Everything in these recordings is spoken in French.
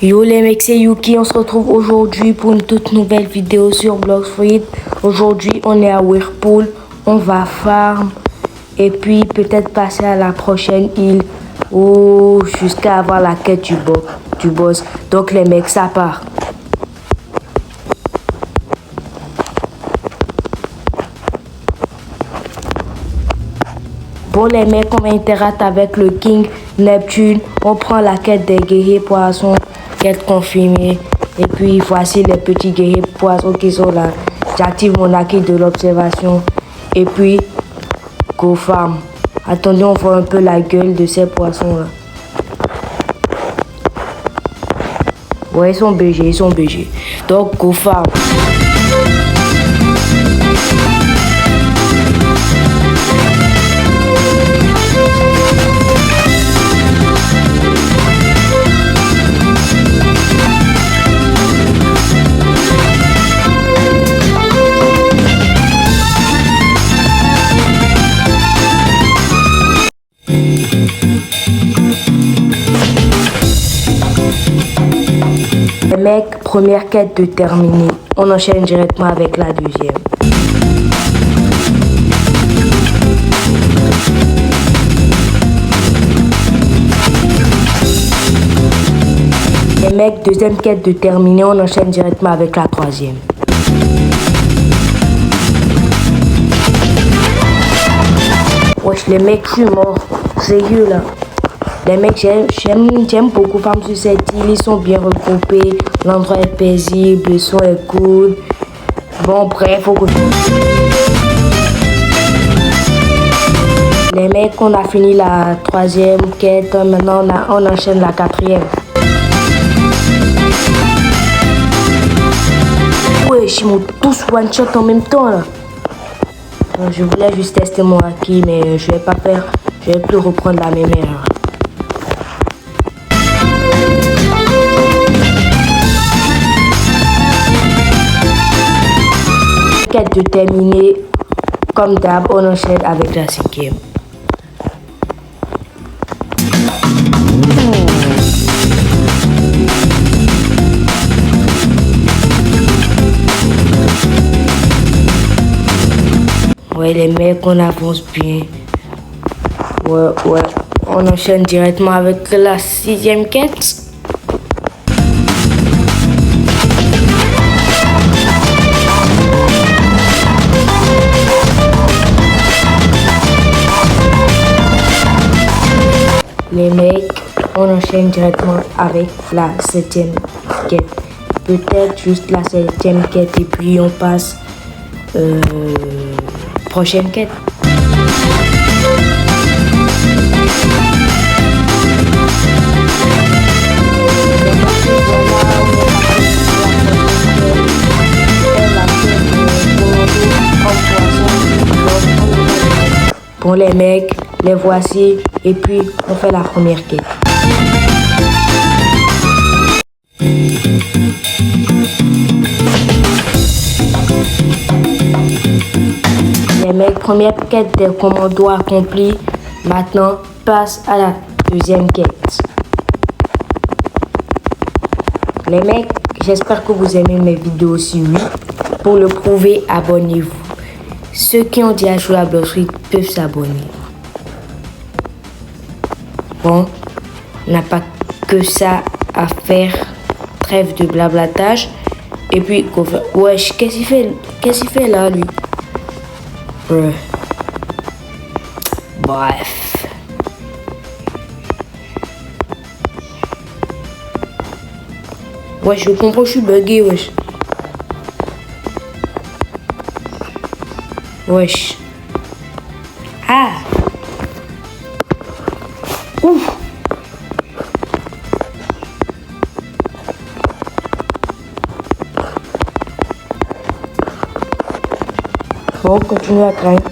Yo les mecs, c'est Yuki, on se retrouve aujourd'hui pour une toute nouvelle vidéo sur Bloxfruit. Aujourd'hui on est à Whirlpool, on va farm et puis peut-être passer à la prochaine île ou jusqu'à avoir la quête du boss. Donc les mecs, ça part. Bon les mecs, on va interagir avec le King Neptune. On prend la quête des guerriers poissons, quête confirmée. Et puis voici les petits guerriers poissons qui sont là. J'active mon acquis de l'observation. Et puis, go farm. Attendez, on voit un peu la gueule de ces poissons là. Ouais, ils sont BG. Donc, go farm. Les mecs, première quête de terminée. On enchaîne directement avec la deuxième. Les mecs, deuxième quête de terminée. On enchaîne directement avec la troisième. Wesh, les mecs, je suis mort. Sérieux là. Les mecs, j'aime beaucoup farm sur cette île. Ils sont bien regroupés. L'endroit est paisible. Le son est cool. Bon, bref, faut que... Les mecs, on a fini la troisième quête. Maintenant, on enchaîne la quatrième. Wesh, ils m'ont tous one shot en même temps là. Je voulais juste tester mon acquis, mais je vais pas faire. Je vais plus reprendre la même erreur. Quête de terminer, comme d'hab, on enchaîne avec la cinquième. Ouais les mecs, on avance bien. Ouais, on enchaîne directement avec la sixième quête. Les mecs, on enchaîne directement avec la septième quête. Peut-être juste la septième quête et puis on passe prochaine quête. Bon les mecs, les voici et puis on fait la première quête. Les mecs, première quête des commandos accomplie. Maintenant, passe à la deuxième quête. Les mecs, j'espère que vous aimez mes vidéos aussi, oui. Pour le prouver, abonnez-vous. Ceux qui ont déjà joué à Bloxfruit peuvent s'abonner. Bon, on n'a pas que ça à faire. Trêve de blablatage. Et puis, wesh, qu'est-ce qu'il fait là, lui? Bref. Wesh, je comprends, je suis bugué, wesh. Wesh. Ah. Ouf. Bon, continue à craindre.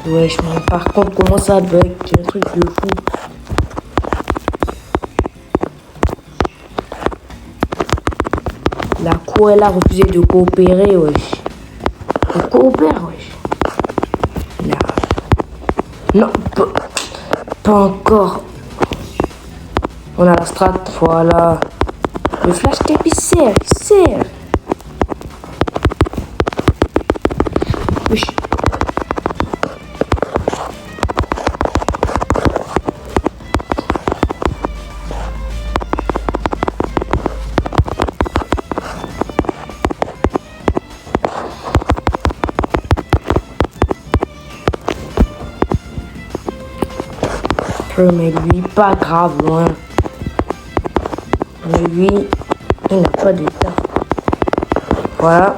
Wesh, mais par contre, comment ça bug? C'est un truc de fou. La cour, elle a refusé de coopérer, wesh. On coopère, wesh. Non, pas encore. On a la strat, voilà. Le flash tape, il sert. Oui. Mais lui, pas grave, loin. Mais lui, il n'a pas de temps. Voilà.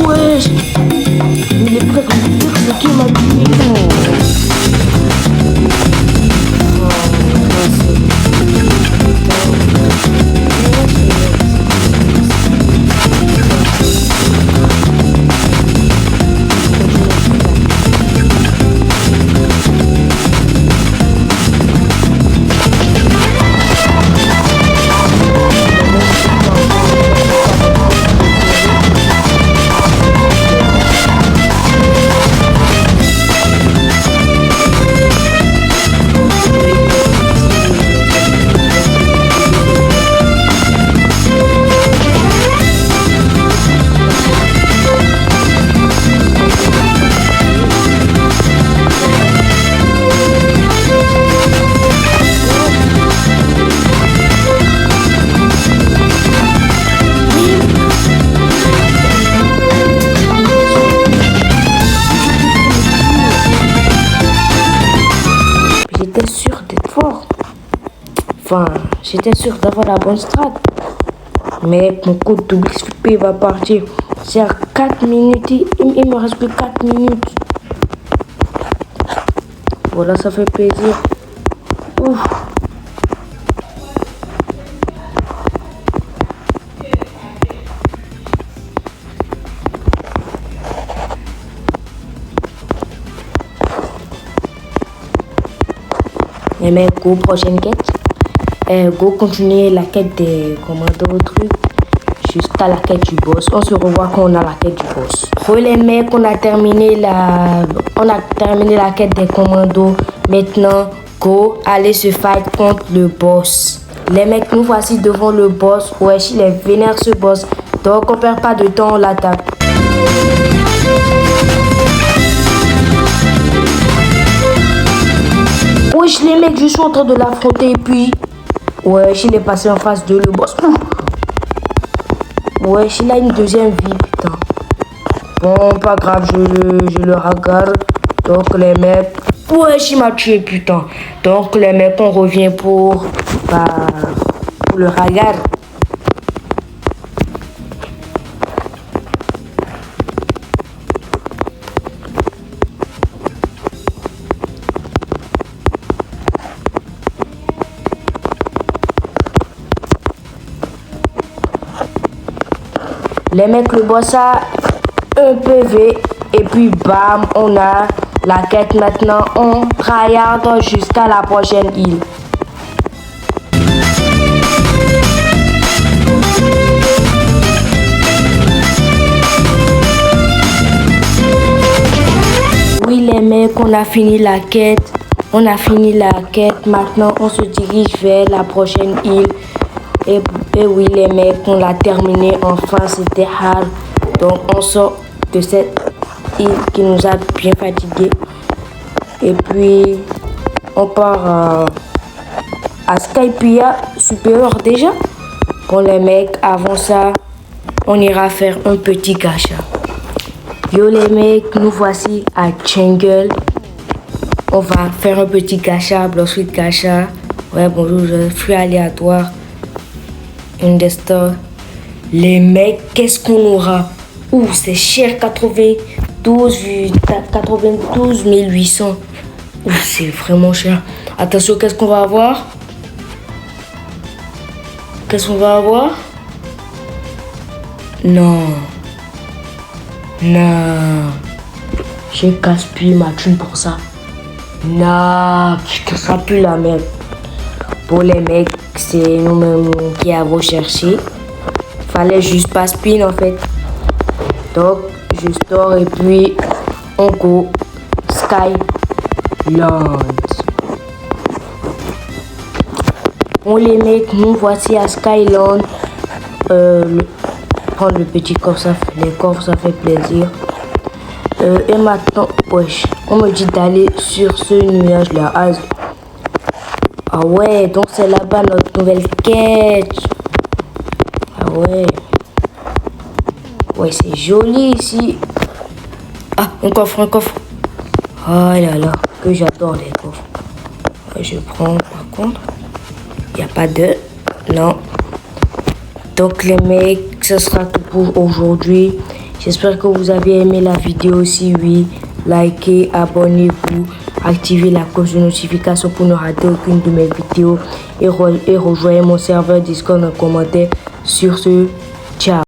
Wesh, il est prêt à me dire ce qu'il m'a dit. J'étais sûr d'être fort. Enfin, j'étais sûr d'avoir la bonne strat. Mais mon code WXP va partir. C'est à 4 minutes. Il me reste que 4 minutes. Voilà, ça fait plaisir. Ouf. Et mais go, prochaine quête. Go, continuer la quête des commandos trucs jusqu'à la quête du boss. On se revoit quand on a la quête du boss. Pour les mecs, on a terminé la quête des commandos. Maintenant, go, aller se fight contre le boss. Les mecs, nous voici devant le boss. Wesh, il est vénère ce boss. Donc on perd pas de temps, on l'attaque. Wesh, les mecs, je suis en train de l'affronter et puis... Wesh, il est passé en face de le boss. Wesh, il a une deuxième vie, putain. Bon, pas grave, je le regarde. Donc les mecs... Wesh, il m'a tué, putain. Donc les mecs, on revient pour le regard. Les mecs, le boss a un PV et puis bam, on a la quête maintenant. On tryhard jusqu'à la prochaine île. Oui les mecs, on a fini la quête. Maintenant on se dirige vers la prochaine île. Et oui les mecs, on l'a terminé enfin, c'était hard. Donc on sort de cette île qui nous a bien fatigués. Et puis on part à Skypiea supérieur déjà. Bon les mecs, avant ça, on ira faire un petit gacha. Yo les mecs, nous voici à Jungle. On va faire un petit gacha, Block Street gacha. Ouais bonjour, je suis aléatoire. Indestor. Les mecs, qu'est-ce qu'on aura? Ouh, c'est cher, 92 800. Ouh, c'est vraiment cher. Attention, qu'est-ce qu'on va avoir? Non. J'ai gaspillé ma thune pour ça. Non, putain, ça pue la merde. Pour les mecs, c'est nous-mêmes qui avons cherché. Fallait juste pas spin en fait. Donc, je store et puis on go Skyland. Bon les mecs, nous voici à Skyland. Prendre le petit coffre, les coffres ça fait plaisir. Et maintenant, wesh, on me dit d'aller sur ce nuage là. Ah ouais, donc c'est là-bas notre nouvelle quête. Ah ouais. Ouais, c'est joli ici. Ah, un coffre, un coffre. Oh là là, que j'adore les coffres. Ouais, je prends par contre. Il n'y a pas de... Non. Donc les mecs, ce sera tout pour aujourd'hui. J'espère que vous avez aimé la vidéo. Si oui, likez, abonnez-vous, activez la cloche de notification pour ne rater aucune de mes vidéos et rejoignez mon serveur Discord en commentaire. Sur ce, ciao.